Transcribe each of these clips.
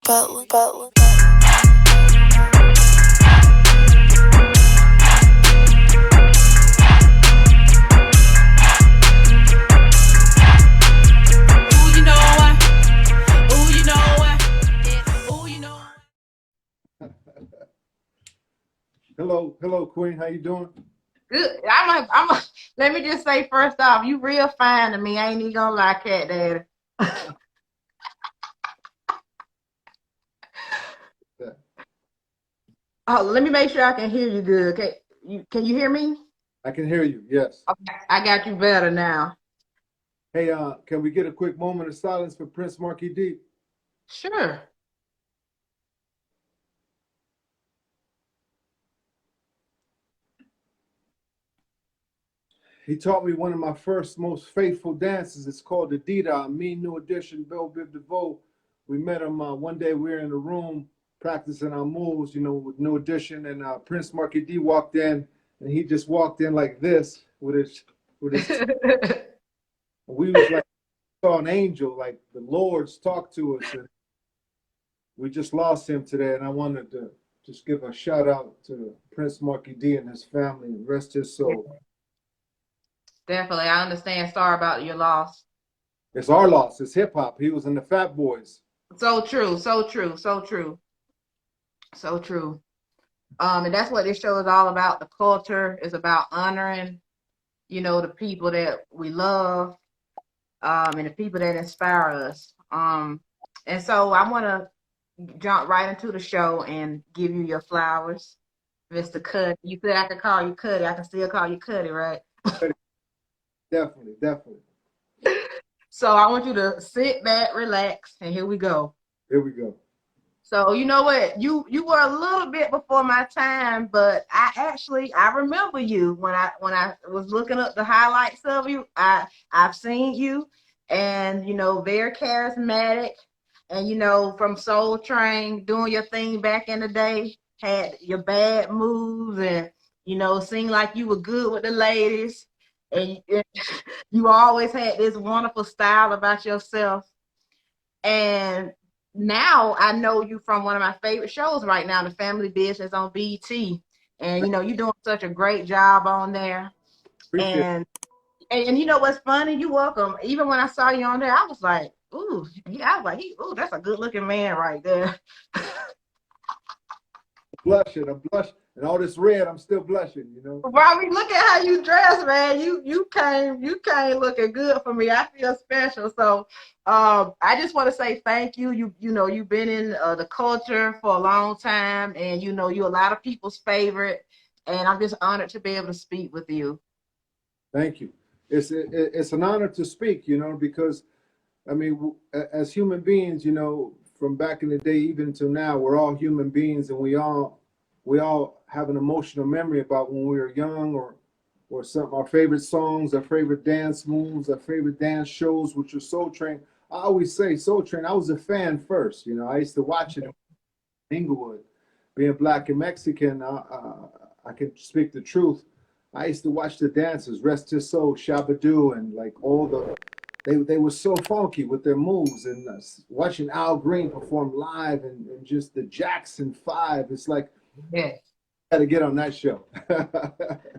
Butler. Hello, Queen. How you doing? Good. Let me just say first off, you real fine to me. I ain't even gonna lie, Cat Daddy. Yeah, Oh, let me make sure I can hear you good. Okay, can you hear me? I can hear you. Yes. Okay, I got you better now. Hey, can we get a quick moment of silence for Prince Marky D? Sure. He taught me one of my first, most faithful dances. It's called the Dida. Me, New Edition, Bill Biv DeVoe. We met him one day. We were in the room practicing our moves, with New Edition, and Prince Marky D walked in, and he just walked in like this with his. We was like saw an angel, like the Lord's talked to us, and we just lost him today. And I wanted to just give a shout out to Prince Marky D and his family and rest his soul. Definitely, I understand. Sorry about your loss. It's our loss. It's hip hop. He was in the Fat Boys. So true. So true. So true. So true. And that's what this show is all about. The culture is about honoring, the people that we love, and the people that inspire us. And so I want to jump right into the show and give you your flowers, Mr. Cuddy. You said I could call you Cuddy. I can still call you Cuddy, right? Definitely, definitely. So I want you to sit back, relax, and here we go. Here we go. So you know what? You were a little bit before my time, but I remember you when I was looking up the highlights of you. I've seen you, and very charismatic, and from Soul Train doing your thing back in the day, had your bad moves, and seemed like you were good with the ladies, and you always had this wonderful style about yourself. And now I know you from one of my favorite shows right now, The Family Business on BET. And you're doing such a great job on there. Appreciate it. And you know what's funny? You welcome. Even when I saw you on there, I was like, ooh, yeah, I was like, ooh, that's a good looking man right there. I'm blushing. And all this red, I'm still blushing. Robbie, look at how you dress, man. You came looking good for me. I feel special. So I just want to say thank you. You've been in the culture for a long time, and you're a lot of people's favorite. And I'm just honored to be able to speak with you. Thank you. It's an honor to speak, because I mean, as human beings, from back in the day even to now, we're all human beings, and we all have an emotional memory about when we were young, or some our favorite songs, our favorite dance moves, our favorite dance shows, which are Soul Train. I always say Soul Train. I was a fan first. I used to watch it in Inglewood. Being black and Mexican, I can speak the truth. I used to watch the dancers, Rest His Soul, Shabadoo, and like all they were so funky with their moves, and watching Al Green perform live, and just the Jackson Five. It's like Yes, got to get on that show.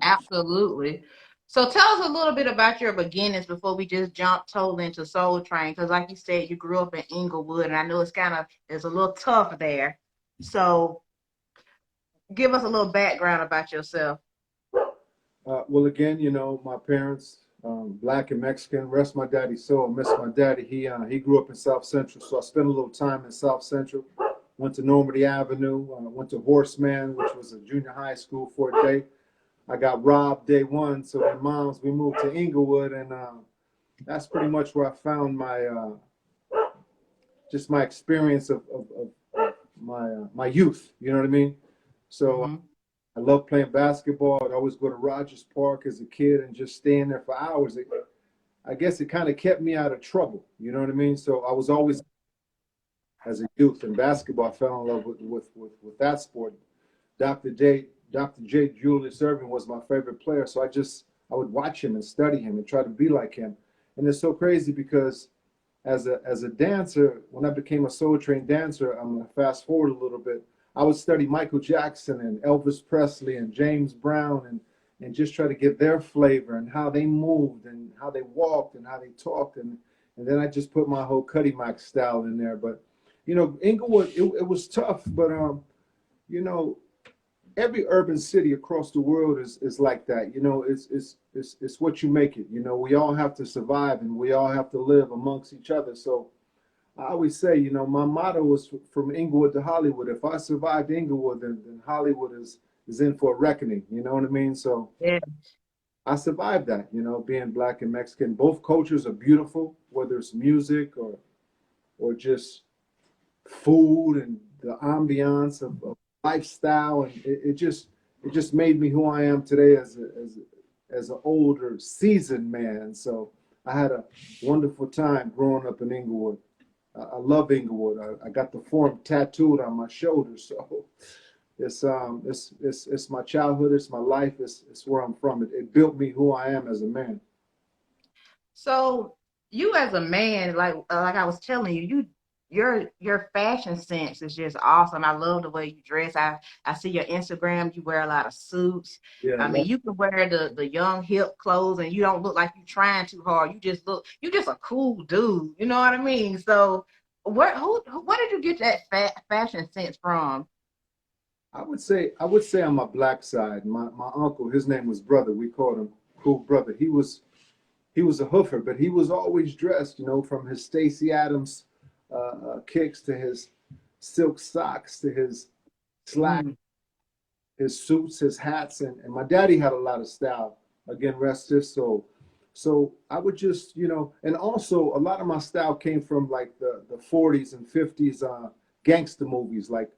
absolutely. So tell us a little bit about your beginnings before we just jump totally into Soul Train, because like you said, you grew up in Inglewood, and I know it's a little tough there. So give us a little background about yourself. Well, again, my parents, black and Mexican. Rest my daddy's soul. I miss my daddy. He grew up in South Central, so I spent a little time in South Central. Went to Normandy Avenue. Went to Horseman, which was a junior high school for a day. I got robbed day one, so we moved to Inglewood, and that's pretty much where I found my just my experience of my youth. You know what I mean? So Mm-hmm. I love playing basketball. I'd always go to Rogers Park as a kid and just staying there for hours. I guess it kind of kept me out of trouble. You know what I mean? So I was always, as a youth in basketball, I fell in love with that sport. Dr. J. Julius Irving was my favorite player. So I would watch him and study him and try to be like him. And it's so crazy because as a dancer, when I became a Soul Train dancer, I'm gonna fast forward a little bit. I would study Michael Jackson and Elvis Presley and James Brown and just try to get their flavor and how they moved and how they walked and how they talked and then I just put my whole Cuddy Mac style in there. But you know, Inglewood, it was tough, but you know, every urban city across the world is like that. You know, it's what you make it. You know, we all have to survive and we all have to live amongst each other. So I always say, you know, my motto was from Inglewood to Hollywood. If I survived Inglewood, then Hollywood is in for a reckoning. You know what I mean? So Yeah. I survived that. You know, being black and Mexican, both cultures are beautiful, whether it's music or just food and the ambiance of lifestyle, and it just made me who I am today as an older seasoned man. So I had a wonderful time growing up in Inglewood. I love Inglewood. I got the form tattooed on my shoulder, so it's my childhood, it's my life, it's where I'm from. It built me who I am as a man. So you as a man, like I was telling you, your fashion sense is just awesome. I love the way you dress. I see your Instagram, you wear a lot of suits. Yeah, I mean, love, you can wear the young hip clothes and you don't look like you're trying too hard. You just a cool dude. You know what I mean? So where did you get that fashion sense from? I would say on my black side, my uncle, his name was Brother. We called him Cool Brother. He was a hoofer, but he was always dressed, you know, from his Stacy Adams kicks to his silk socks to his slack, Mm, his suits, his hats, and my daddy had a lot of style. Again, rest his soul. So I would just, you know, and also a lot of my style came from like the 40s and 50s gangster movies like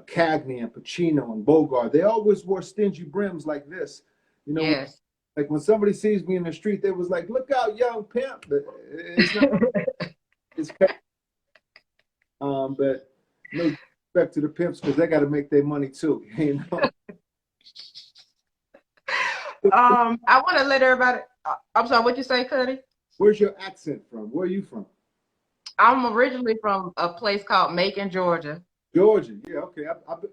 Cagney and Pacino and Bogart. They always wore stingy brims like this. You know, yes. like when somebody sees me in the street, they was like, "Look out, young pimp!" But it's not. It's but no respect to the pimps because they got to make their money too. You know. I want to let everybody. I'm sorry, what you say, Cuddy? Where's your accent from? Where are you from? I'm originally from a place called Macon, Georgia. Georgia. Yeah. Okay.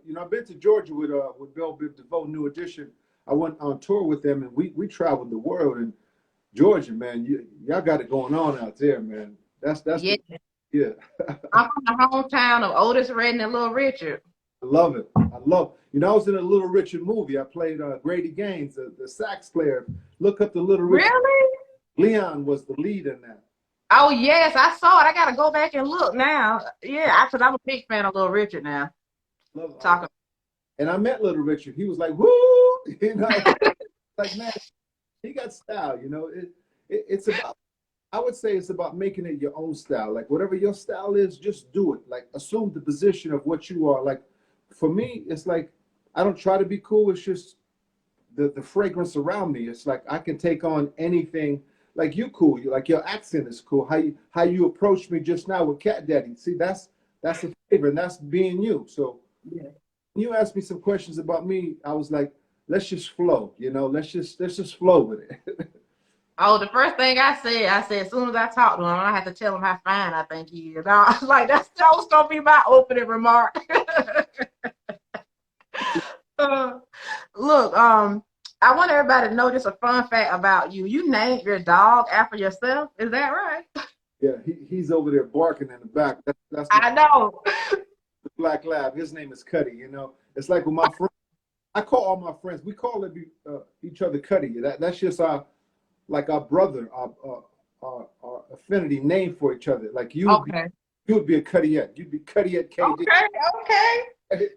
You know I've been to Georgia with Bell Biv DeVoe, New Edition. I went on tour with them and we traveled the world. And Georgia, man, y'all got it going on out there, man. That's Yeah, the yeah. I'm from the hometown of Otis Redding and Little Richard. I love it. I love. You know, I was in a Little Richard movie. I played Grady Gaines, the sax player. Look up the Little Richard. Really? Leon was the lead in that. Oh yes, I saw it. I gotta go back and look now. Yeah, because I'm a big fan of Little Richard now. Love, I Talking. love. And I met Little Richard. He was like, "Woo!" You know, like man, he got style. You know, it's about. I would say it's about making it your own style. Like whatever your style is, just do it. Like assume the position of what you are. Like for me, it's like I don't try to be cool. It's just the fragrance around me. It's like I can take on anything. Like you cool. You like your accent is cool. How you approached me just now with Cat Daddy. See, that's a favor and that's being you. So Yeah. when you asked me some questions about me, I was like, let's just flow. You know, let's just flow with it. Oh, the first thing I said as soon as I talked to him, I had to tell him how fine I think he is. I was like, that was gonna be my opening remark. Uh, Look, I want everybody to know just a fun fact about you. You named your dog after yourself. Is that right? Yeah, he's over there barking in the back. That's my I know. black lab. His name is Cuddy. You know, it's like with my friends. I call all my friends. We call each other Cuddy. That's just our like our brother, our affinity name for each other. Like Okay. you would be a Cuddyette. You'd be Cuddyette KD. Okay. Okay.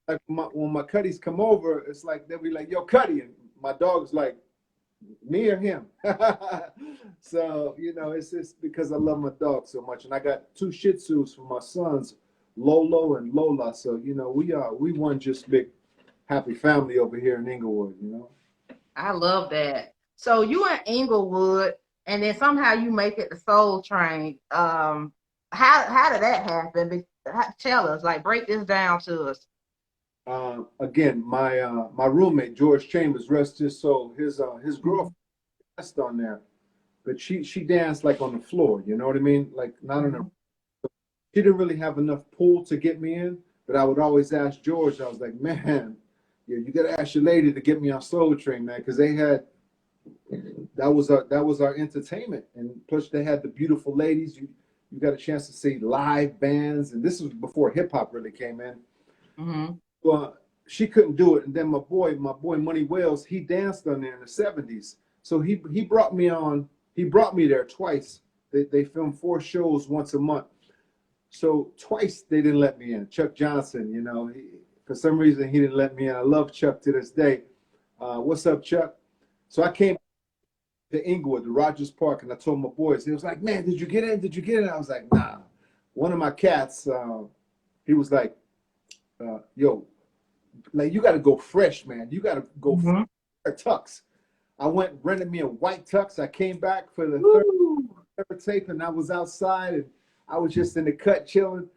Like when my Cuddies come over, it's like they'll be like, "Yo, Cuddy," and my dog's like, "Me or him?" So you know, it's just because I love my dog so much, and I got two Shih Tzus for my sons, Lolo and Lola. So you know, we one just big happy family over here in Inglewood. You know. I love that. So you in Inglewood, and then somehow you make it to Soul Train. How did that happen? Tell us, like, break this down to us. Again, my roommate George Chambers, rest his soul. His girlfriend passed on there. but she danced like on the floor. You know what I mean? Like not on a. She didn't really have enough pull to get me in, but I would always ask George. I was like, man, you got to ask your lady to get me on Soul Train, man, because they had that was our entertainment, and plus they had the beautiful ladies. You got a chance to see live bands, and this was before hip hop really came in. Mm-hmm. Well, she couldn't do it, and then my boy Money Wells, he danced on there in the '70s. So he brought me on. He brought me there twice. They filmed 4 shows once a month. So twice they didn't let me in. Chuck Johnson, for some reason he didn't let me in. I love Chuck to this day. What's up, Chuck? So I came to Inglewood, to Rogers Park, and I told my boys. He was like, "Man, did you get in? Did you get in?" I was like, "Nah." One of my cats, he was like, "Yo, like you got to go fresh, man. You got to go Mm-hmm. fresh tux." I went rented me a white tux. I came back for the third tape, and I was outside, and I was just in the cut chilling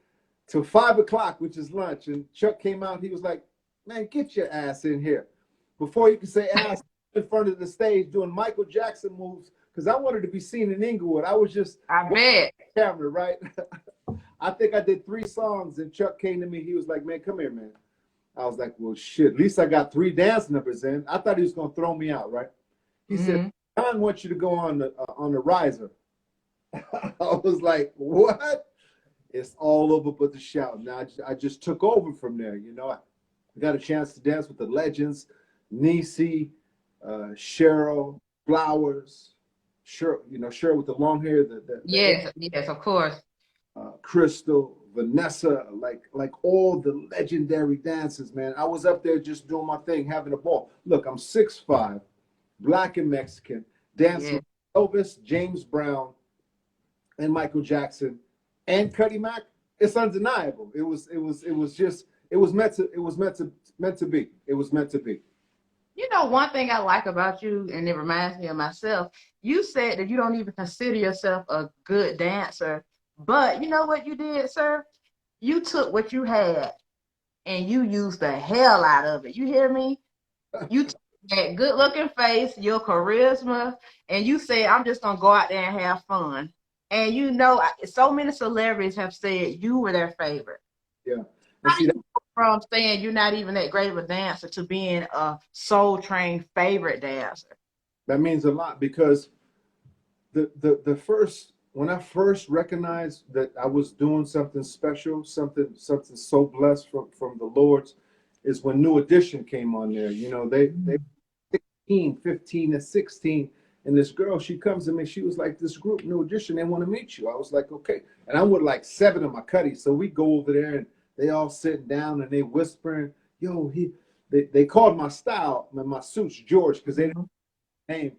till 5 o'clock, which is lunch. And Chuck came out. He was like, "Man, get your ass in here." Before you could say ass, in front of the stage doing Michael Jackson moves, because I wanted to be seen in Inglewood. I was just I bet. camera, right? I think I did 3 songs, and Chuck came to me. He was like, "Man, come here, man." I was like, "Well, shit, at least I got 3 dance numbers in." I thought he was going to throw me out, right? He said, "Don wants you to go on the riser." I was like, "What?" It's all over but the shout. Now I just took over from there. I got a chance to dance with the legends, Niecy, Cheryl, Flowers, Cheryl with the long hair, Yes, yes, of course. Crystal, Vanessa, like all the legendary dancers, man. I was up there just doing my thing, having a ball. Look, I'm 6'5", black and Mexican, dancing Yeah. with Elvis, James Brown, and Michael Jackson, and Cuddy Mack. It's undeniable. It was meant to be. It was meant to be. One thing I like about you, and it reminds me of myself, you said that you don't even consider yourself a good dancer. But you know what you did, sir? You took what you had and you used the hell out of it. You hear me? You took that good looking face, your charisma, and you said, I'm just gonna go out there and have fun. And so many celebrities have said you were their favorite. Yeah. And How do see, you go from saying you're not even that great of a dancer to being a Soul Train favorite dancer? that means a lot because the first when I first recognized that I was doing something special, something so blessed from the Lord's, is when New Edition came on there. They 16, 15, and 16. And this girl, she comes to me, she was like, "This group, New Edition, they want to meet you." I was like, "Okay." And I'm with like 7 of my cuddies. So we go over there and they all sitting down and they whispering, "Yo, they called my style, my suits George, because they didn't know my name.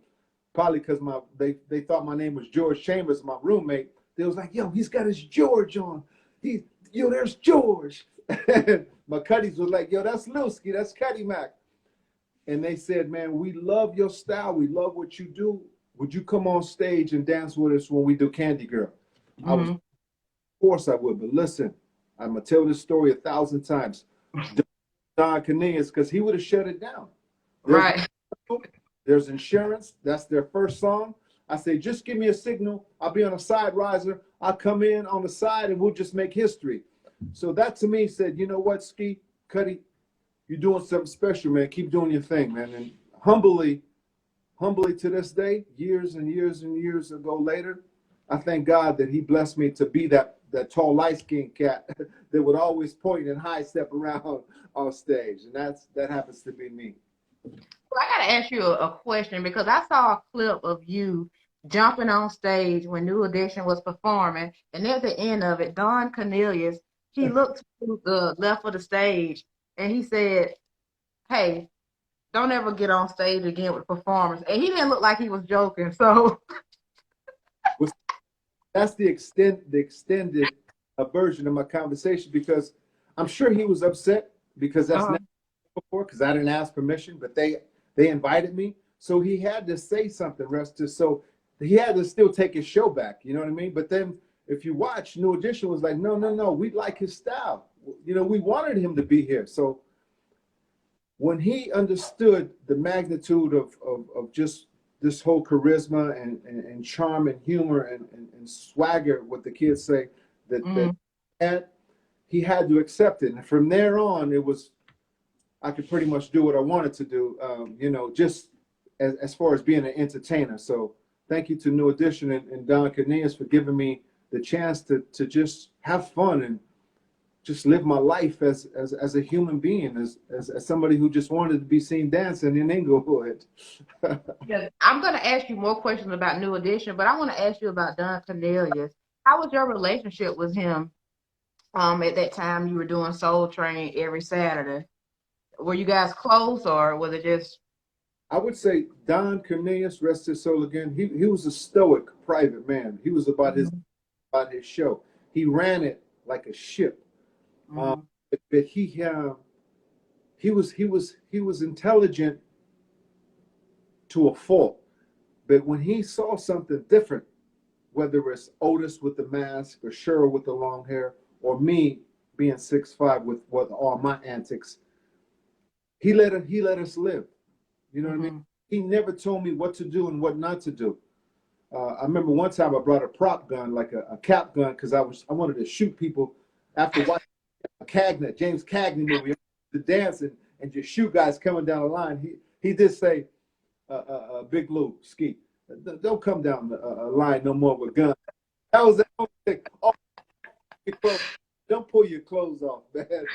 Probably because they thought my name was George Chambers, my roommate. They was like, "Yo, he's got his George on. There's George." And my cuddies was like, "Yo, that's Louie Ski, that's Cuddy Mac." And they said, "Man, we love your style. We love what you do. Would you come on stage and dance with us when we do Candy Girl?" I was, of course I would. But listen, I'm going to tell this story 1,000 times. Don Cornelius, because he would have shut it down. There's, Right. there's insurance. That's their first song. I say, "Just give me a signal. I'll be on a side riser. I'll come in on the side and we'll just make history." So that to me said, "You know what, Ski, Cuddy, you're doing something special, man. Keep doing your thing, man." And humbly to this day, years and years and years ago later, I thank God that he blessed me to be that tall, light-skinned cat that would always point and high step around on stage. And that happens to be me. Well, I gotta ask you a question because I saw a clip of you jumping on stage when New Edition was performing, and at the end of it, Don Cornelius, he looked to the left of the stage and he said, "Hey, don't ever get on stage again with performers." And he didn't look like he was joking. So That's the extended version of my conversation, because I'm sure he was upset because that's uh, not before, because I didn't ask permission, but they invited me. So he had to say something, so he had to still take his show back. You know what I mean? But then if you watch, New Edition was like, "No, no, no, we like his style. We wanted him to be here." So when he understood the magnitude of just this whole charisma and charm and humor and swagger, what the kids say, that Mm. had, he had to accept it. And from there on, it was, I could pretty much do what I wanted to do, you know, just as far as being an entertainer. So thank you to New Edition and Don Cornelius for giving me the chance to just have fun and just live my life as a human being, as somebody who just wanted to be seen dancing in Inglewood. Yeah, I'm gonna ask you more questions about New Edition, but I want to ask you about Don Cornelius. How was your relationship with him? At that time you were doing Soul Train every Saturday. Were you guys close, or was it just? I would say Don Cornelius, rest his soul again. He was a stoic private man. He was Mhm, about his show. He ran it like a ship. Um, mhm, but he was intelligent to a fault. But when he saw something different, whether it's Otis with the mask or Cheryl with the long hair or me being 6'5" with all my antics, he let us live. You know what I mean? mhm. He never told me what to do and what not to do. I remember one time I brought a prop gun, like a cap gun, because I wanted to shoot people after watching a James Cagney movie, to dance and just shoot guys coming down the line. He did say, Big Lou Ski, don't come down the line no more with guns. That was the only thing. Oh, don't pull your clothes off, man.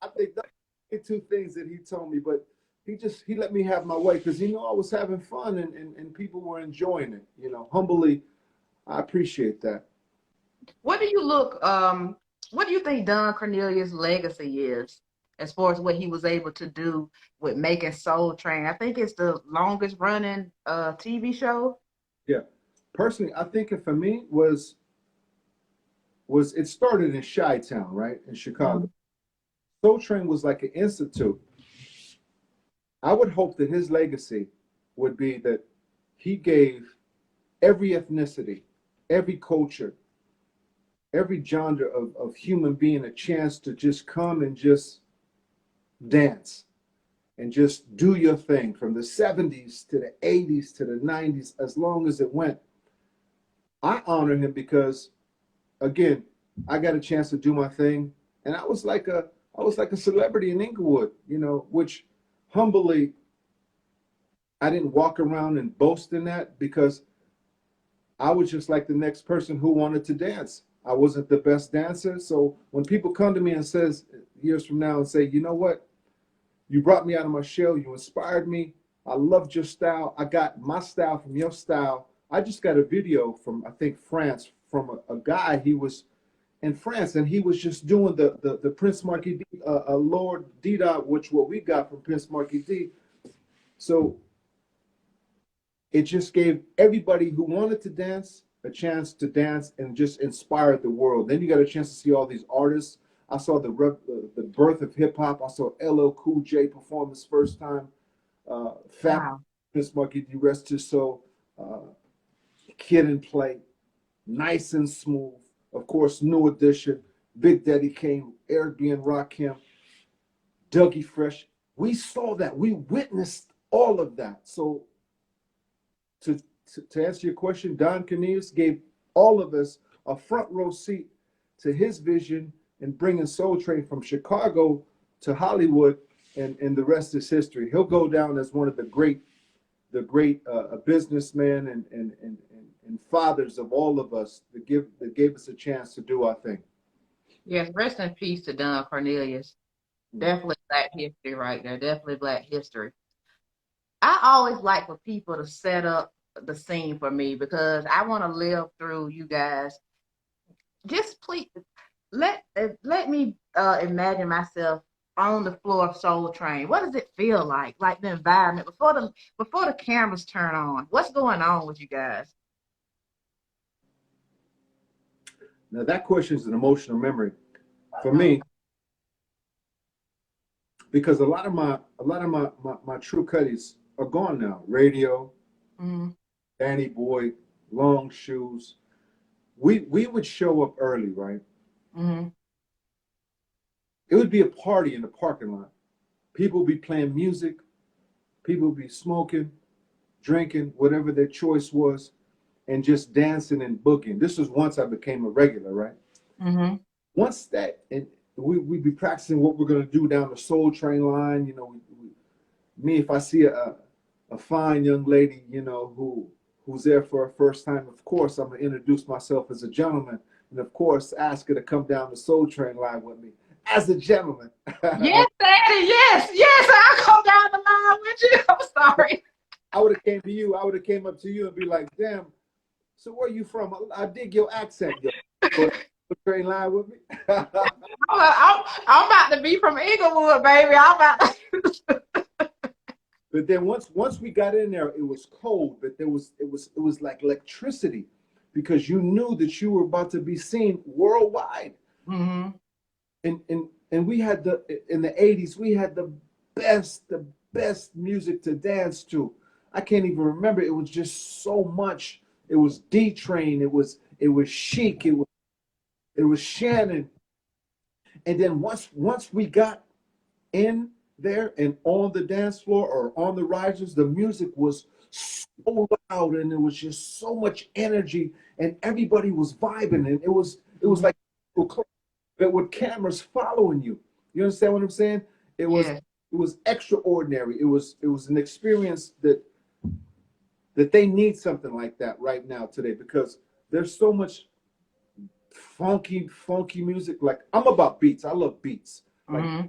I think those are the two things that he told me, but he let me have my way because he knew I was having fun and people were enjoying it. You know, humbly, I appreciate that. What do you look? What do you think Don Cornelius' legacy is, as far as what he was able to do with making Soul Train? I think it's the longest running TV show. Yeah, personally, I think it for me was it started in Chi-Town, right, in Chicago. Mhm. Soul Train was like an institute. I would hope that his legacy would be that he gave every ethnicity, every culture, every genre of human being a chance to just come and just dance and just do your thing from the 70s to the 80s to the 90s, as long as it went. I honor him because, again, I got a chance to do my thing, and I was like a celebrity in Inglewood, you know, which humbly I didn't walk around and boast in that because I was just like the next person who wanted to dance. I wasn't the best dancer, so when people come to me and says years from now and say, you know what, you brought me out of my shell, you inspired me, I loved your style, I got my style from your style. I just got a video from I think France from a guy. He was in France, and he was just doing the Prince Marquis D, Lord Dida, which what we got from Prince Marquis D. So it just gave everybody who wanted to dance a chance to dance and just inspired the world. Then you got a chance to see all these artists. I saw the birth of hip hop. I saw LL Cool J perform his first time. Fat Wow. Prince Marquis D, rest his soul. Kid and Play, nice and smooth. Of course, New Edition, Big Daddy Kane, Eric B. and Rakim, Dougie Fresh. We saw that. We witnessed all of that. So to, to answer your question, Don Cornelius gave all of us a front row seat to his vision in bringing Soul Train from Chicago to Hollywood, and the rest is history. He'll go down as one of the great businessmen and fathers of all of us that gave us a chance to do our thing. Yes, rest in peace to Don Cornelius. Definitely Black history right there. Definitely Black history. I always like for people to set up the scene for me because I want to live through you guys. Just please let me imagine myself on the floor of Soul Train. What does it feel like? Like the environment before the cameras turn on. What's going on with you guys? Now that question is an emotional memory for Oh, me because a lot of my true cutties are gone now. Radio, mm, Danny Boy, Long Shoes. We would show up early, right? mm, It would be a party in the parking lot. People would be playing music. People would be smoking. drinking, whatever their choice was, and just dancing and boogieing. This was once I became a regular, right? Mm-hmm. Once that, and we'd be practicing what we're going to do down the Soul Train line. You know, me, if I see a fine young lady, you know, who's there for her first time, of course, I'm going to introduce myself as a gentleman. And of course, ask her to come down the Soul Train line with me as a gentleman. Yes, Daddy. Yes, yes. I'll come down the line with you. I'm sorry. I would have came to you. I would have came up to you and be like, "Damn, so where you from? I dig your accent. Yo, go to the train line with me." I'm about to be from Inglewood, baby. I'm about to. But then once we got in there, it was cold, but it was like electricity, because you knew that you were about to be seen worldwide. Mm-hmm. And we had in the 80s, we had the best music to dance to. I can't even remember. It was just so much. It was D Train, it was Chic, it was Shannon. And then once we got in there and on the dance floor or on the risers, the music was so loud and there was just so much energy and everybody was vibing, and it was like, but with cameras following you. You understand what I'm saying? It was Yeah. it was extraordinary. It was an experience that they need something like that right now today, because there's so much funky music. Like, I'm about beats. I love beats. Like, Mm-hmm.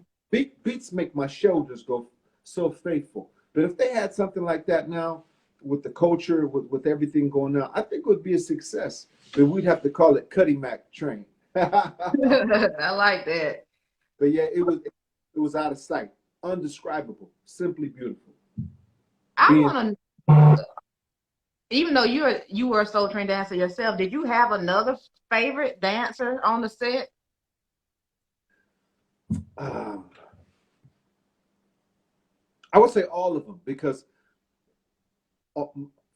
beats make my shoulders go so faithful. But if they had something like that now, with the culture, with everything going on, I think it would be a success. But we'd have to call it Cuddy Mac Train. But I like that. yeah, it was out of sight, undescribable, simply beautiful. I Being want to, even though you were a Soul Train dancer yourself, did you have another favorite dancer on the set? um, I would say all of them, because uh,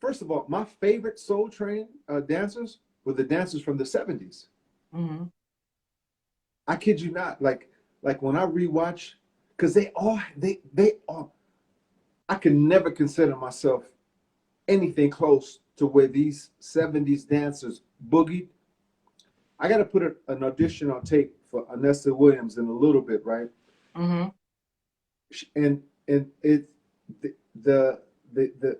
first of all, my favorite Soul Train dancers were the dancers from the 70s. Mm-hmm. I kid you not. Like when I rewatch, because they all, I can never consider myself anything close to where these 70s dancers boogied. I got to put an audition on tape for Anessa Williams in a little bit, right? Mm-hmm. And it the the the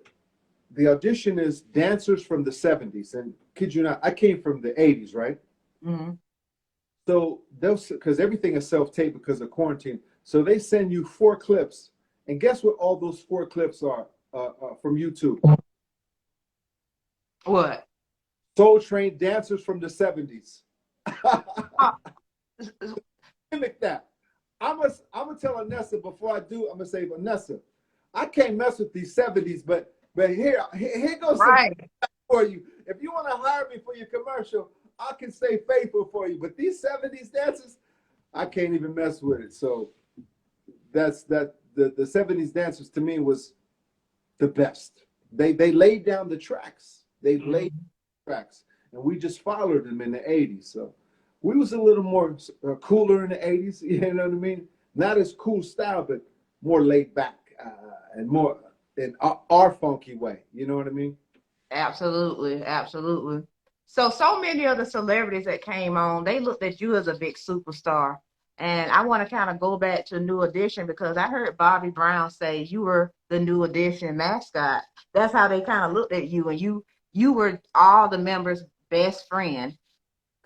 the audition is dancers from the 70s, and kid you not, I came from the 80s, right? Mm-hmm. So those, because everything is self-tape because of quarantine, so they send you 4 clips, and guess what all those 4 clips are, from YouTube? What? Soul Train dancers from the 70s. Oh, Mimic that. I'm gonna tell Anessa before I do. I'm gonna say, Anessa, I can't mess with these 70s, but here goes some right. for you. If you want to hire me for your commercial, I can stay faithful for you. But these 70s dancers, I can't even mess with it. So that's that. The 70s dancers to me was the best. They laid down the tracks. They laid Mhm. tracks, and we just followed them in the 80s. So we was a little more cooler in the 80s. You know what I mean? Not as cool style, but more laid back, and more in our funky way. You know what I mean? Absolutely, absolutely. So many of the celebrities that came on, they looked at you as a big superstar. And I want to kind of go back to New Edition because I heard Bobby Brown say you were the New Edition mascot. That's how they kind of looked at you, and you were all the members' best friend.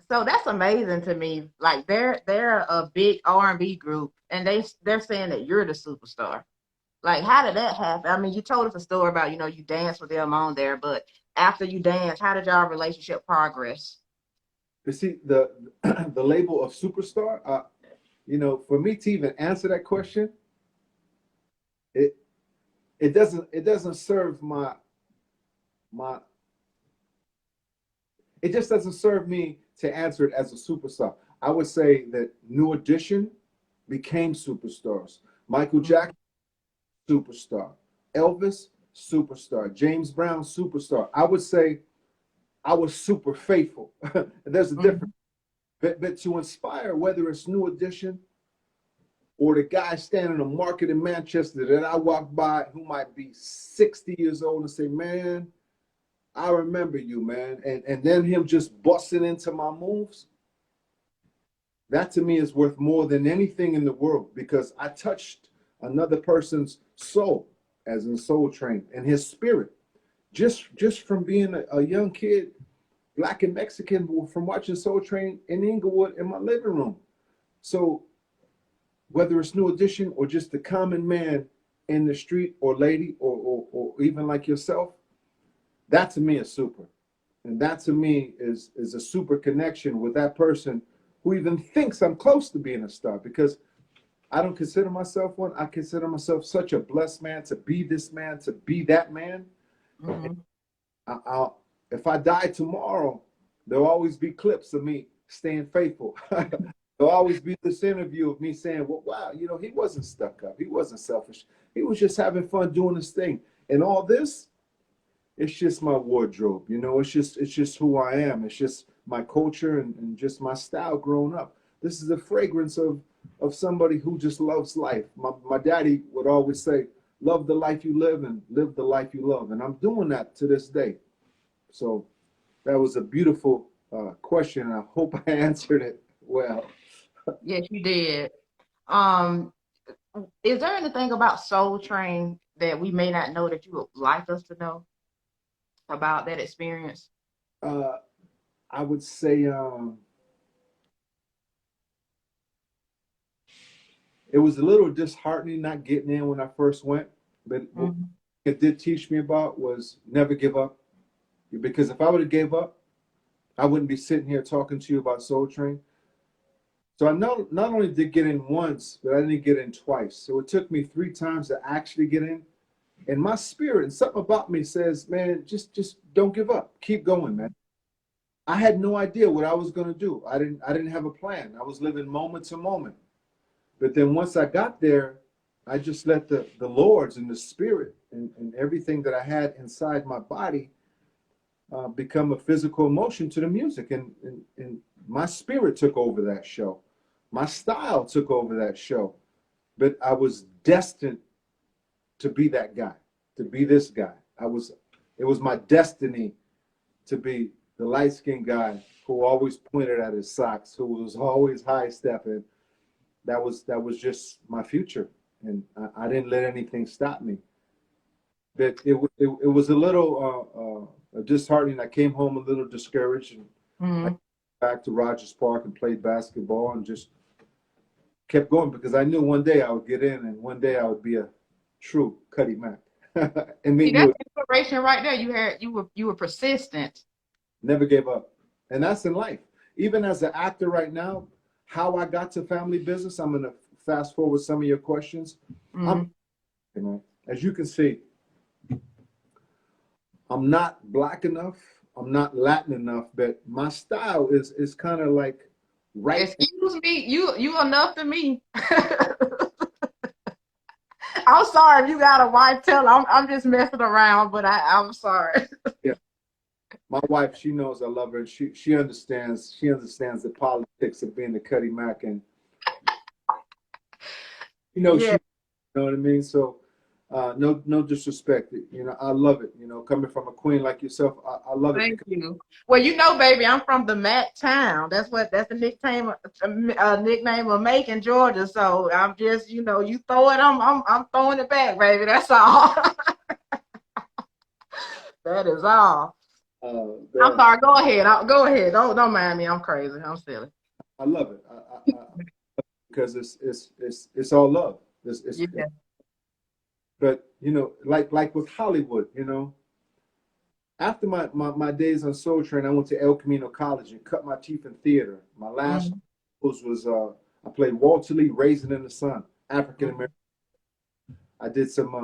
So that's amazing to me. Like they're a big R&B group, and they're saying that you're the superstar. Like, how did that happen? I mean, you told us a story about, you danced with them on there, but after you danced, how did y'all relationship progress? You see, the the label of superstar. For me to even answer that question, it it doesn't serve my it just doesn't serve me to answer it as a superstar. I would say that New Edition became superstars. Michael Mhm. Jackson, superstar. Elvis, superstar. James Brown, superstar. I would say I was super faithful. There's a difference. Mhm. But to inspire, whether it's New Edition or the guy standing in a market in Manchester that I walk by who might be 60 years old and say, man, I remember you, man. And then him just busting into my moves, that to me is worth more than anything in the world, because I touched another person's soul, as in Soul Train, and his spirit, just from being a young kid, black and Mexican, from watching Soul Train in Inglewood in my living room. So whether it's New Edition or just the common man in the street or lady or even like yourself, that to me is super. And that to me is a super connection with that person who even thinks I'm close to being a star, because I don't consider myself one. I consider myself such a blessed man to be this man, to be that man. Mm-hmm. If I die tomorrow, there'll always be clips of me staying faithful. There'll always be this interview of me saying, well, wow, you know, he wasn't stuck up. He wasn't selfish. He was just having fun doing his thing. And all this, it's just my wardrobe. You know, it's just who I am. It's just my culture and just my style growing up. This is the fragrance of somebody who just loves life. My daddy would always say, love the life you live and live the life you love. And I'm doing that to this day. So that was a beautiful question. And I hope I answered it well. Yes, you did. Is there anything about Soul Train that we may not know that you would like us to know about that experience? I would say it was a little disheartening not getting in when I first went, but what it did teach me about was never give up. Because if I would have gave up, I wouldn't be sitting here talking to you about Soul Train. So I not only did get in once, but I didn't get in twice. So it took me 3 times to actually get in. And my spirit and something about me says, man, just don't give up. Keep going, man. I had no idea what I was going to do. I didn't have a plan. I was living moment to moment. But then once I got there, I just let the Lord's and the spirit and everything that I had inside my body become a physical emotion to the music. And my spirit took over that show. My style took over that show. But I was destined to be that guy, to be this guy. It was my destiny to be the light-skinned guy who always pointed at his socks, who was always high-stepping. That was just my future. And I didn't let anything stop me. But it was a little disheartening. I came home a little discouraged, and I came back to Rogers Park and played basketball and just kept going, because I knew one day I would get in and one day I would be a true Cuddy Mack. And see, that's inspiration right there. You were persistent. Never gave up. And that's in life. Even as an actor right now, how I got to family business, I'm going to fast forward some of your questions. As you can see, I'm not black enough. I'm not Latin enough, but my style is kind of like right. Excuse me, you enough to me. I'm sorry if you got a wife. Tell her I'm just messing around, but I'm sorry. Yeah, my wife, she knows I love her, and she understands. She understands the politics of being the Cuddy Mack, and you know, yeah. You know what I mean. So, no disrespect. You know, I love it. You know, coming from a queen like yourself, I love it. Thank you. Well, you know, baby, I'm from the Mac town. That's the nickname of Macon, Georgia. So I'm just, you know, you throw it, I'm throwing it back, baby. That's all. That is all. I'm sorry. Go ahead. Go ahead. Don't mind me. I'm crazy. I'm silly. I love it. Because it's all love. Yeah. But you know, like with Hollywood, you know, after my days on Soul Train, I went to El Camino College and cut my teeth in theater. My last was I played Walter Lee, Raisin in the Sun, African American. I did some.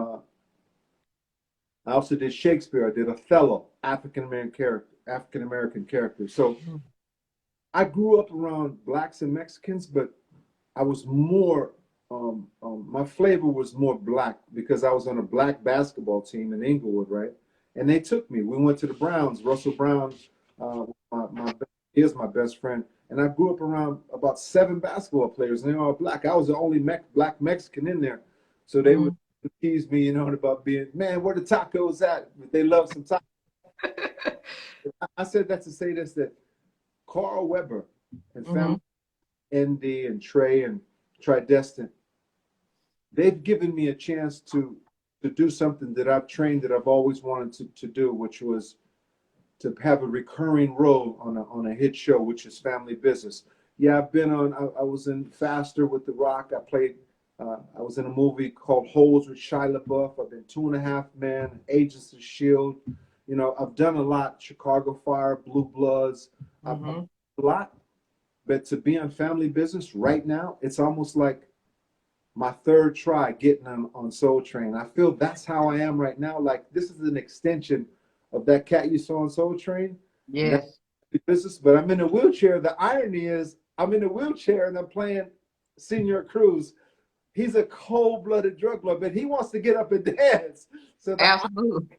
I also did Shakespeare. I did Othello, African American character. So I grew up around blacks and Mexicans, but I was more. My flavor was more black because I was on a black basketball team in Inglewood, right? And they took me. We went to the Browns. Russell Brown, here's my best friend. and I grew up around about 7 basketball players, and they were all black. I was the only black Mexican in there, so they would tease me, about being, man, where the tacos at? They love some tacos. I said that to say this, that Carl Weber and family, Andy and Trey and Tridestant, they've given me a chance to do something that I've always wanted to do, which was to have a recurring role on a hit show, which is Family Business. Yeah, I've been on. I was in Faster with The Rock. I played. I was in a movie called Holes with Shia LaBeouf. I've been 2.5 Men, Agents of Shield. I've done a lot. Chicago Fire, Blue Bloods. I've done a lot. But to be on Family Business right now, it's almost like my third try getting on Soul Train. I feel that's how I am right now. Like, this is an extension of that cat you saw on Soul Train. Yes. Business, but I'm in a wheelchair. The irony is I'm in a wheelchair and I'm playing Senior Cruz. He's a cold-blooded drug lord, but he wants to get up and dance. So Absolutely.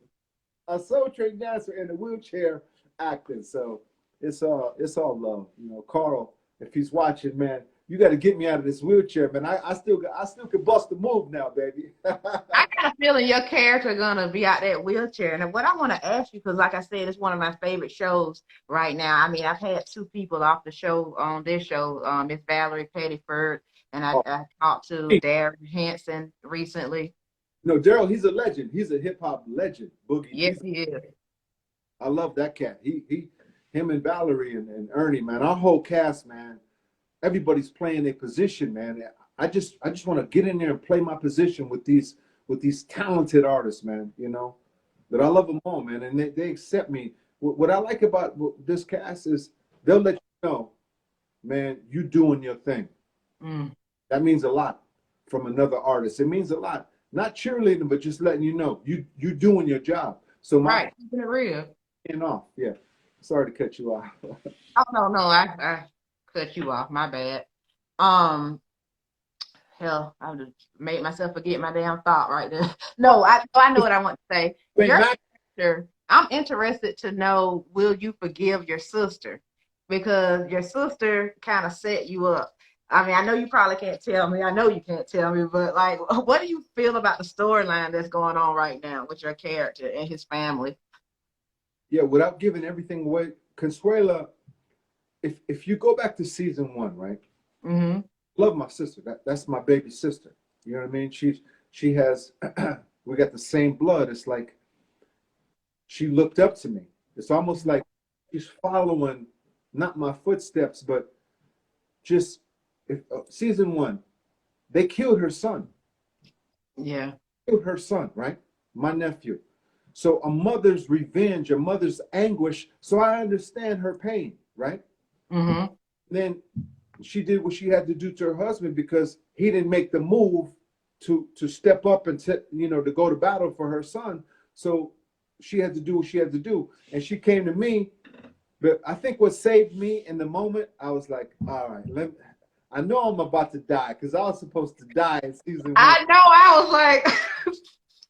A Soul Train dancer in a wheelchair acting. So it's all love. Carl, if he's watching, man, you got to get me out of this wheelchair, man. I still can bust a move now, baby. I got a feeling your character gonna be out that wheelchair. And what I want to ask you, because like I said, it's one of my favorite shows right now. I mean, I've had 2 people off the show on this show, Miss Valerie Pettyford, and I talked to Darren Henson recently. No, Daryl, he's a legend. He's a hip hop legend. Boogie. Yes, he is. I love that cat. Him and Valerie and Ernie, man. Our whole cast, man. Everybody's playing their position, man. I just want to get in there and play my position with these talented artists, man. But I love them all, man, and they accept me. What I like about this cast is they'll let you know, man, you doing your thing. That means a lot from another artist. It means a lot. Not cheerleading, but just letting you know you doing your job. So right, keeping it real. Off, yeah. Sorry to cut you off. Oh no, I cut you off. My bad. Hell, I just made myself forget my damn thought right there. No, I know what I want to say. Your sister, I'm interested to know, will you forgive your sister? Because your sister kind of set you up. I mean, I know you probably can't tell me. I know you can't tell me, but like, what do you feel about the storyline that's going on right now with your character and his family? Yeah, without giving everything away, Consuela, if you go back to season 1, right? Love my sister. That's my baby sister. You know what I mean? She has we got the same blood. It's like she looked up to me. It's almost like she's following not my footsteps, but just season 1, they killed her son. Yeah. Killed her son, right? My nephew. So a mother's revenge, a mother's anguish. So I understand her pain, right? Then she did what she had to do to her husband because he didn't make the move to step up and to go to battle for her son. So she had to do what she had to do, and she came to me. But I think what saved me in the moment, I was like, all right, I know I'm about to die because I was supposed to die in season 1. I know.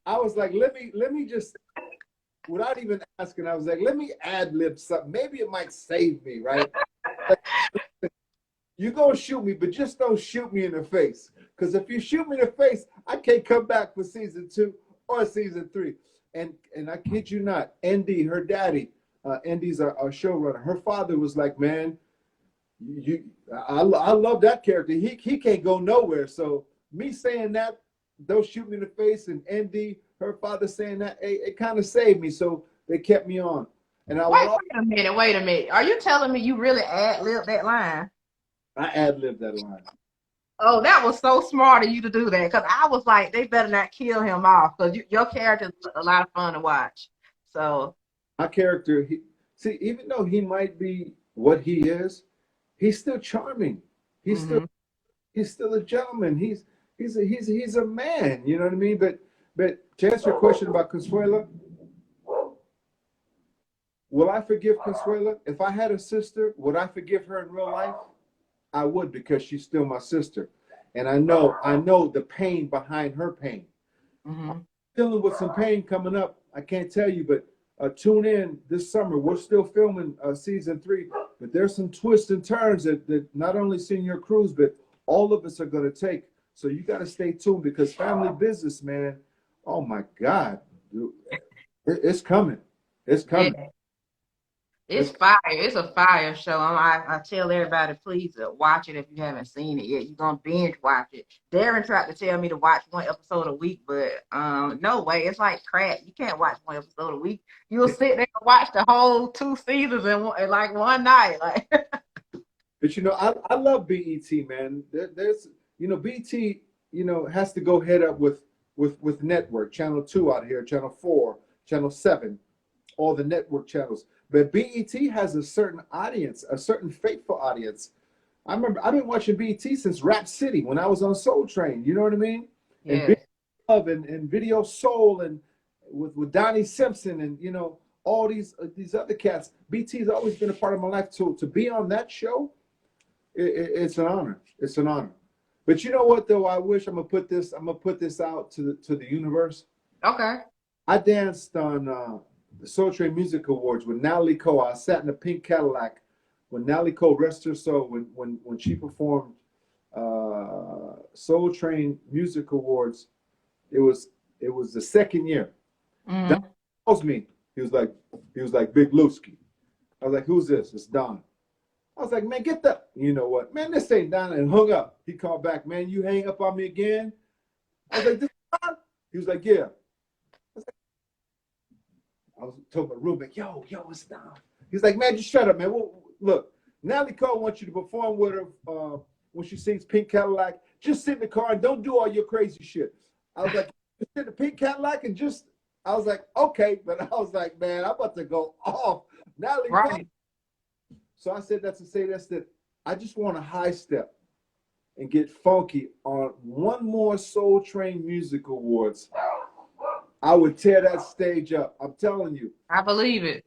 I was like, let me just, without even asking, I was like, let me ad lib something. Maybe it might save me, right? You're going to shoot me, but just don't shoot me in the face. Because if you shoot me in the face, I can't come back for season 2 or season 3. And I kid you not, Andy, her daddy, Andy's our showrunner. Her father was like, man, I love that character. He can't go nowhere. So me saying that, don't shoot me in the face, and Andy, her father, saying that, it kind of saved me. So they kept me on. And wait a minute. Are you telling me you really ad-libbed that line? I ad-libbed that line. Oh, that was so smart of you to do that, because I was like, they better not kill him off, because your character is a lot of fun to watch. So my character, even though he might be what he is, he's still charming. He's still a gentleman. He's a man. You know what I mean? But to answer your question about Consuela, will I forgive Consuela? If I had a sister, would I forgive her in real life? I would, because she's still my sister. And I know the pain behind her pain. I'm dealing with some pain coming up. I can't tell you, but tune in this summer. We're still filming season 3. But there's some twists and turns that not only Senior Cruz, but all of us are going to take. So you got to stay tuned because family business, man. Oh my God, dude, it's coming. It's coming. Yeah. It's It's, fire. It's a fire show. I tell everybody, please watch it if you haven't seen it yet. You're gonna binge watch it. Darren tried to tell me to watch one episode a week, but no way. It's like crack. You can't watch one episode a week. You'll sit there and watch the whole 2 seasons in like one night. Like but I love BET, man. There's BET, has to go head up with network Channel 2 out here, Channel 4, Channel 7, all the network channels. But BET has a certain audience, a certain faithful audience. I remember I've been watching BET since Rap City when I was on Soul Train. You know what I mean? And yeah. Big Love and Video Soul and with Donnie Simpson and all these other cats. BT's always been a part of my life. To be on that show, it's an honor. It's an honor. But you know what though? I wish I'm gonna put this out to the universe. Okay. I danced on the Soul Train Music Awards with Natalie Cole. I sat in the pink Cadillac when Natalie Cole, rest her soul, when she performed Soul Train Music Awards. It was the second year. Don Mm-hmm. calls me. He was like Big Louie Ski. I was like, who's this? It's Don. I was like, man, get the, you know what, man, this ain't Don, and hung up. He called back, man, you hang up on me again. I was like, this is Don? He was like, yeah. I was told my roommate, yo, it's Don. He's like, man, just shut up, man. Well, look, Natalie Cole wants you to perform with her when she sings Pink Cadillac. Just sit in the car and don't do all your crazy shit. I was like, just sit in the Pink Cadillac and just, I was like, okay. But I was like, man, I'm about to go off. Natalie Cole. Right. So I said that to say this, that I just want to high step and get funky on one more Soul Train Music Awards. I would tear that stage up. I'm telling you. I believe it.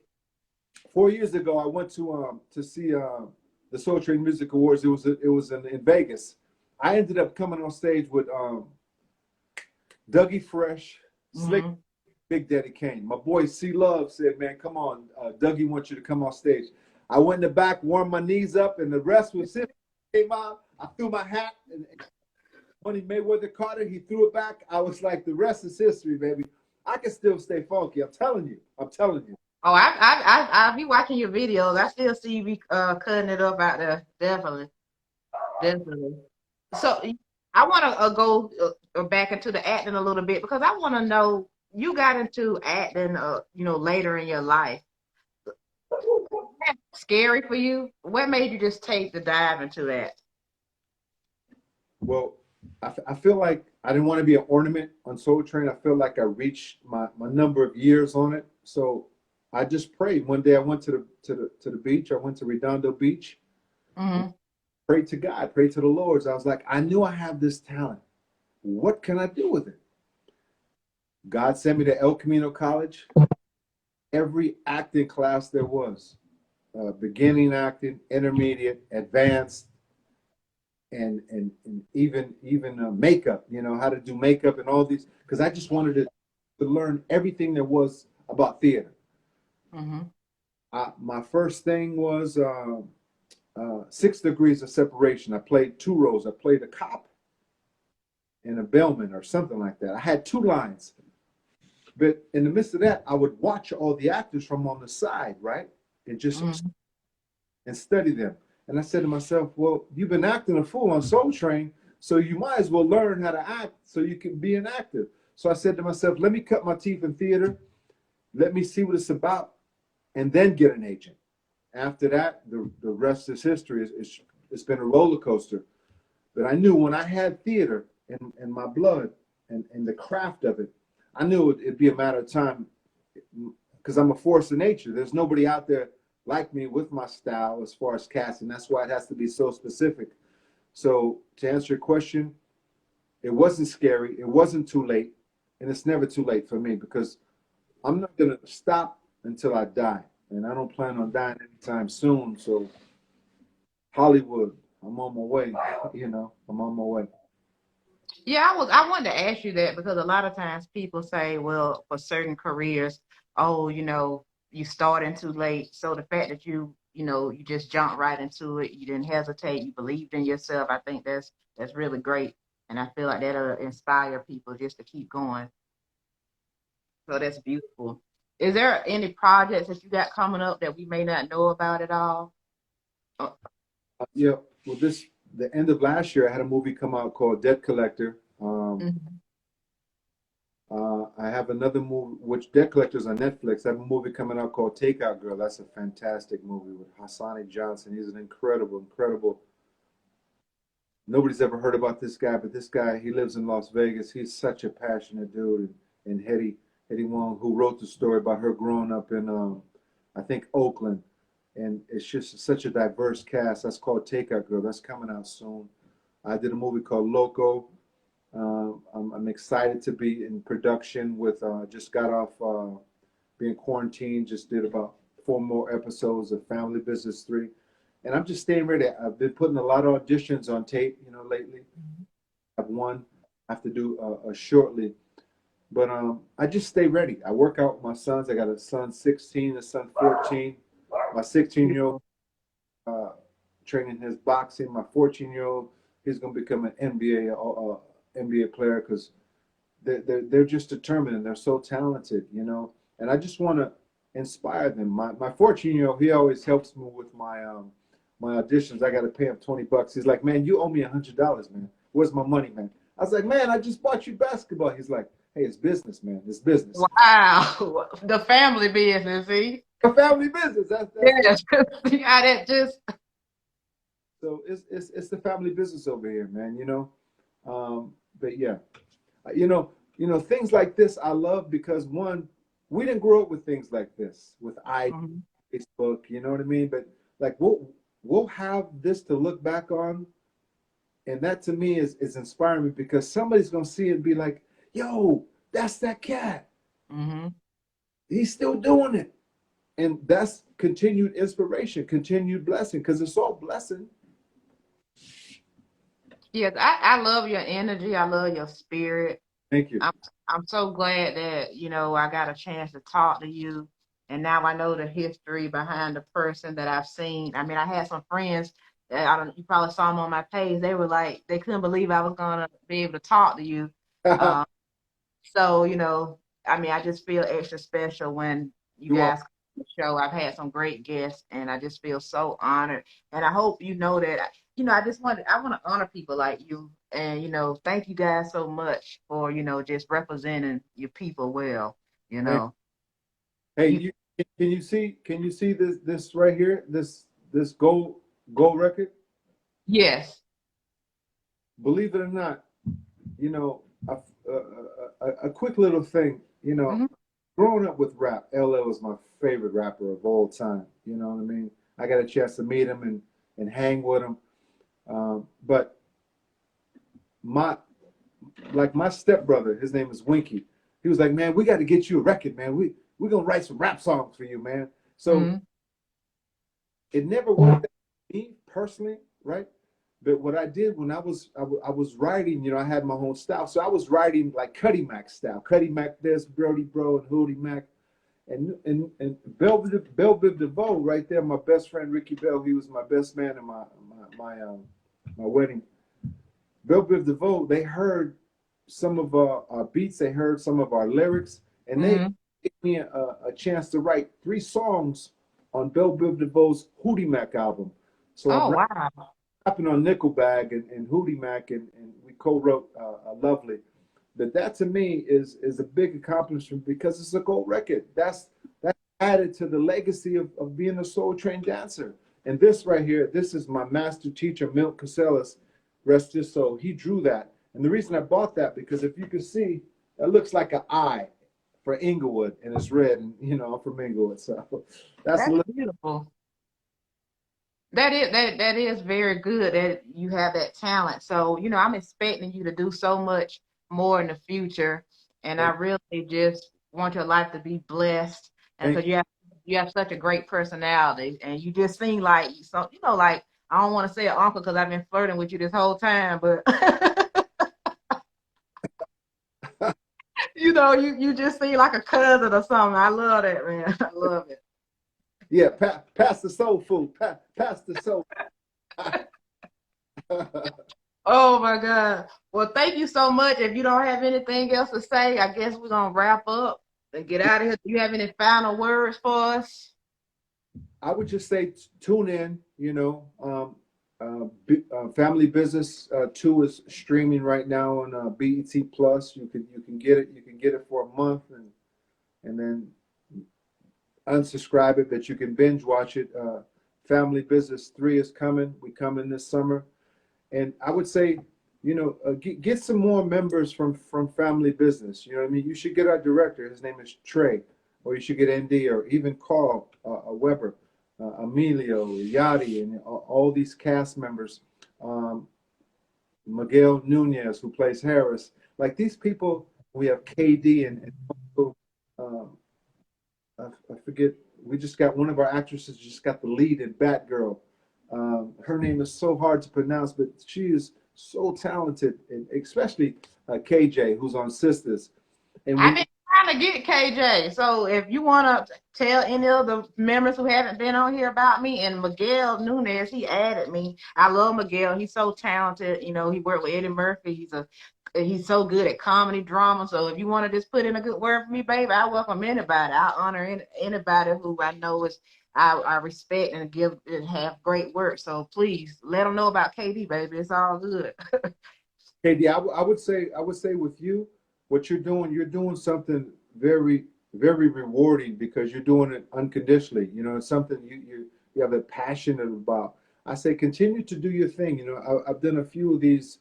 4 years ago, I went to see the Soul Train Music Awards. It was in Vegas. I ended up coming on stage with Dougie Fresh, Slick, Mm-hmm. Big Daddy Kane. My boy C Love said, "Man, come on, Dougie wants you to come on stage." I went in the back, warmed my knees up, and the rest was him. Came out. I threw my hat, and Money Mayweather Carter, he threw it back. I was like, the rest is history, baby. I can still stay funky. I'm telling you. I'm telling you. Oh, I be watching your videos. I still see you be cutting it up out there. Definitely, definitely. So I want to go back into the acting a little bit because I want to know you got into acting, later in your life. That scary for you? What made you just take the dive into that? Well, I feel like I didn't want to be an ornament on Soul Train. I feel like I reached my number of years on it. So I just prayed. One day I went to the beach. I went to Redondo Beach. Mm-hmm. Prayed to God, prayed to the Lord. I was like, I knew I have this talent. What can I do with it? God sent me to El Camino College. Every acting class there was, beginning acting, intermediate, advanced, and even makeup. How to do makeup and all these. Because I just wanted to learn everything there was about theater. Mm-hmm. My first thing was 6 Degrees of Separation. I played 2 roles. I played a cop and a bellman or something like that. I had 2 lines. But in the midst of that, I would watch all the actors from on the side, right? And just and study them. And I said to myself, well, you've been acting a fool on Soul Train, so you might as well learn how to act so you can be an actor. So I said to myself, let me cut my teeth in theater. Let me see what it's about and then get an agent. After that, the rest is history. It's been a roller coaster. But I knew when I had theater in my blood and the craft of it, I knew it'd be a matter of time because I'm a force of nature. There's nobody out there like me with my style as far as casting. That's why it has to be so specific. So to answer your question, it wasn't scary. It wasn't too late. And it's never too late for me because I'm not going to stop until I die. And I don't plan on dying anytime soon. So Hollywood, I'm on my way. I'm on my way. Yeah, I wanted to ask you that because a lot of times people say, well, for certain careers, oh, you starting too late. So the fact that you you just jumped right into it. You didn't hesitate. You believed in yourself. I think that's really great. And I feel like that'll inspire people just to keep going. So that's beautiful. Is there any projects that you got coming up that we may not know about at all? Oh, Yeah. Well, the end of last year, I had a movie come out called Debt Collector. mhm. I have another movie, which Debt Collector's on Netflix. I have a movie coming out called Takeout Girl. That's a fantastic movie with Hassani Johnson. He's an incredible, incredible. Nobody's ever heard about this guy, but this guy, he lives in Las Vegas. He's such a passionate dude. And Hetty Wong, who wrote the story about her growing up in, I think, Oakland. And it's just such a diverse cast. That's called Takeout Girl. That's coming out soon. I did a movie called Loco. I'm excited to be in production with, just got off being quarantined, just did about 4 more episodes of Family Business 3. And I'm just staying ready. I've been putting a lot of auditions on tape, lately. I've one I have to do shortly. But I just stay ready. I work out with my sons. I got a son 16, a son 14. My 16-year-old training his boxing. My 14-year-old, he's going to become an NBA player because they're just determined and they're so talented. And I just want to inspire them. My 14-year-old, he always helps me with my auditions. I got to pay him $20. He's like, man, you owe me $100, man. Where's my money, man? I was like, man, I just bought you basketball. He's like, hey, it's business, man. It's business. Wow, the family business, see? A family business. That's Yes, see how that just. so it's the family business over here, man. But yeah, things like this I love because one, we didn't grow up with things like this with Mhm. Facebook. You know what I mean? But like we'll have this to look back on, and that to me is inspiring me because somebody's gonna see it and be like, "Yo, that's that cat. Mhm. He's still doing it." And that's continued inspiration, continued blessing, because it's all blessing. Yes, I love your energy. I love your spirit. Thank you. I'm I'm so glad that, I got a chance to talk to you. And now I know the history behind the person that I've seen. I mean, I had some friends that I don't you probably saw them on my page. They were like, they couldn't believe I was gonna be able to talk to you. Um, so, I mean, I just feel extra special when you You are. guys come on the show. I've had some great guests and I just feel so honored. And I hope you know that, I want to honor people like you. And, thank you guys so much for, just representing your people well, you Thank know. Hey, You, can you see this right here? This gold record? yes. Believe it or not, a, a quick little thing. Hmm. Growing up with rap, LL was my favorite rapper of all time. You know what I mean? I got a chance to meet him and hang with him. But my my stepbrother, his name is Winky. He was like, man, we got to get you a record, man. We're gonna write some rap songs for you, man. So Hmm. it never worked out for me personally, right? But what I did when I was writing, I had my own style. So I was writing like Cuddy Mac style. Cuddy Mac this, Brody Bro, and Hootie Mac. And Bell Biv DeVoe right there, my best friend Ricky Bell, he was my best man in my wedding. Bell Biv DeVoe, they heard some of our beats, they heard some of our lyrics, and they Hmm. gave me a chance to write 3 songs on Bell Biv DeVoe's Hootie Mac album. So I'm Oh, wow. rapping on Nickelback and Hootie Mac, and we co-wrote Lovely. But that to me is a big accomplishment because it's a gold record. That's added to the legacy of being a soul trained dancer. And this right here, this is my master teacher, Milt Casellas, rest his soul. He drew that. And the reason I bought that, because if you can see, that looks like an eye for Inglewood, and it's red. And, I'm from Inglewood. So that's a That's little. beautiful. That is very good that you have that talent. So, I'm expecting you to do so much more in the future. And I Thank, really just want your life to be blessed. And thank because you have such a great personality and you just seem like like I don't want to say an uncle because I've been flirting with you this whole time, but you just seem like a cousin or something. I love that, man. I love it. Yeah, pass the soul food. Pass the soul. Oh my God. Well, thank you so much. If you don't have anything else to say, I guess we're gonna wrap up and get out of here. Do you have any final words for us? I would just say tune in. Family Business 2 is streaming right now on BET Plus. You can get it. You can get it for a month and then unsubscribe it. But you can binge watch it. Family Business 3 is coming. We coming this summer. And I would say, get some more members from Family Business. You know what I mean? You should get our director. His name is Trey, or you should get ND, or even Carl Weber, Emilio, Yachty, and all these cast members. Miguel Nunez, who plays Harris. Like these people, we have KD and also, I forget. We just got one of our actresses just got the lead in Batgirl. Her name is so hard to pronounce, but she is so talented, and especially KJ, who's on Sisters. And I've when been trying to get KJ. So if you want to tell any of the members who haven't been on here about me, and Miguel Nunez, he added me. I love Miguel. He's so talented. You know, he worked with Eddie Murphy. He's so good at comedy drama. So if you want to just put in a good word for me, baby, I welcome anybody. I honor anybody who I know is I respect and give and have great work. So please let them know about KD, baby. It's all good. KD, I would say with you, what you're doing something very, very rewarding because you're doing it unconditionally. It's something you have a passionate about. I say continue to do your thing. I've done a few of these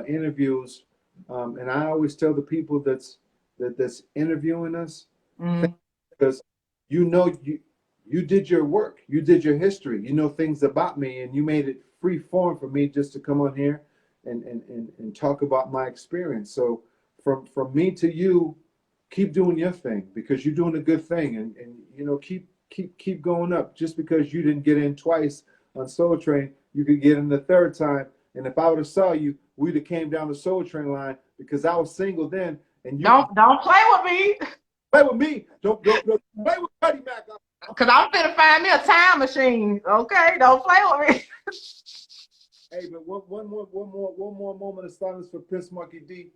interviews, and I always tell the people that's interviewing us, Mm. because you did your work, you did your history, you know things about me, and you made it free form for me just to come on here and talk about my experience. So from me to you, keep doing your thing because you're doing a good thing, and keep going up. Just because you didn't get in twice on Soul Train, you could get in the third time. And if I would have saw you, we'd have came down the Soul Train line because I was single then, and you Don't play with me. play with me. Don't play with Cuddy Mac. Cause I'm finna find me a time machine. Okay, don't play with me. Hey, but one more moment of silence for Piss Monkey D.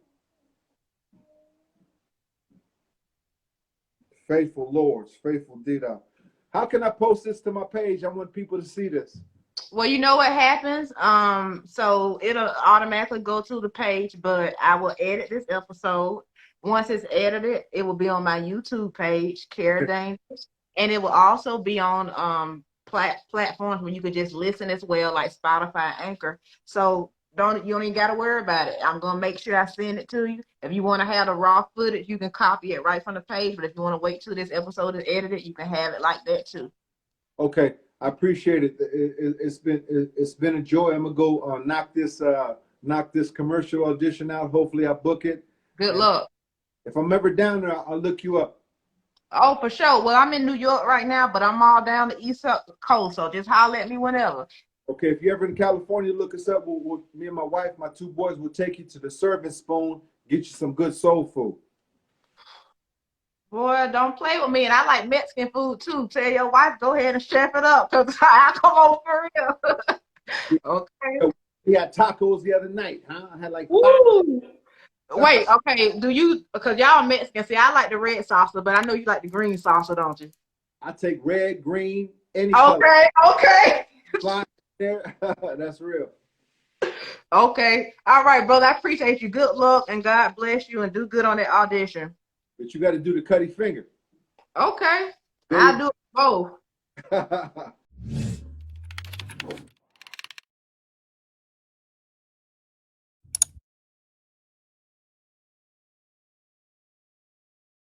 Faithful Lords, faithful Dita. How can I post this to my page? I want people to see this. Well, you know what happens? So it'll automatically go to the page, but I will edit this episode. Once it's edited, it will be on my YouTube page, Kara Dangerous, and it will also be on platforms where you could just listen as well, like Spotify, Anchor. So you don't even gotta worry about it. I'm gonna make sure I send it to you. If you want to have the raw footage, you can copy it right from the page. But if you want to wait till this episode is edited, you can have it like that too. Okay, I appreciate it. It's been a joy. I'm gonna go knock this commercial audition out. Hopefully, I book it. Good And luck. if I'm ever down there, I'll look you up. Oh, for sure. Well, I'm in New York right now, but I'm all down the East Coast, so just holler at me whenever. Okay, if you're ever in California, look us up. Me and my wife, my two boys, will take you to the Serving Spoon, get you some good soul food. Boy, don't play with me. And I like Mexican food too. Tell your wife, go ahead and chef it up, because I come over for real. Okay. We had tacos the other night, huh? I had like Woo. five. Wait, okay. Because y'all Mexican, see, I like the red salsa, but I know you like the green salsa, don't you? I take red, green, any color. Okay, okay. Fly there. That's real. Okay. All right, brother. I appreciate you. Good luck and God bless you and do good on that audition. But you got to do the Cuddy finger. Okay. There I'll you do it both. go.